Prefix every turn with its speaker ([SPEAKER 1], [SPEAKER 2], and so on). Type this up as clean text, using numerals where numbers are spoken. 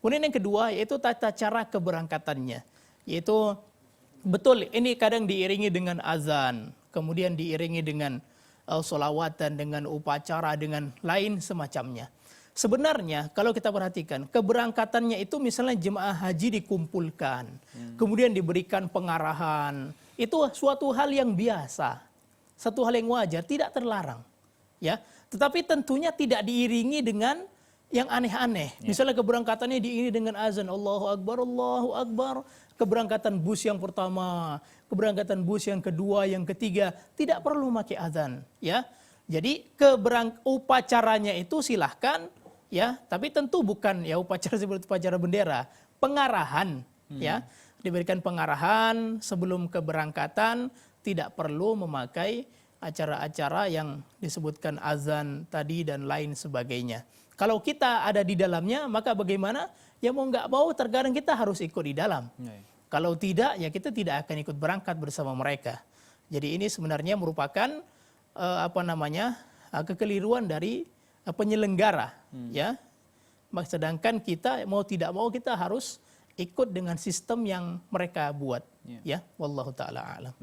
[SPEAKER 1] Kemudian yang kedua yaitu tata cara keberangkatannya, yaitu betul ini kadang diiringi dengan azan, kemudian diiringi dengan sholawatan, dengan upacara, dengan lain semacamnya. Sebenarnya kalau kita perhatikan keberangkatannya itu misalnya jemaah haji dikumpulkan, kemudian diberikan pengarahan, itu suatu hal yang biasa, satu hal yang wajar, tidak terlarang, ya. Tetapi tentunya tidak diiringi dengan yang aneh-aneh. Misalnya keberangkatannya diiringi dengan azan Allahu Akbar, Allahu Akbar, keberangkatan bus yang pertama, keberangkatan bus yang kedua, yang ketiga, tidak perlu pakai azan, ya. Jadi upacaranya itu silahkan, ya, tapi tentu bukan ya upacara seperti upacara bendera, pengarahan, ya, diberikan pengarahan sebelum keberangkatan, tidak perlu memakai acara-acara yang disebutkan azan tadi dan lain sebagainya. Kalau kita ada di dalamnya, maka bagaimana? Ya mau nggak mau terkadang kita harus ikut di dalam. Kalau tidak, ya kita tidak akan ikut berangkat bersama mereka. Jadi ini sebenarnya merupakan kekeliruan dari penyelenggara, ya. Sedangkan kita mau tidak mau kita harus ikut dengan sistem yang mereka buat, ya. Wallahu taala a'lam.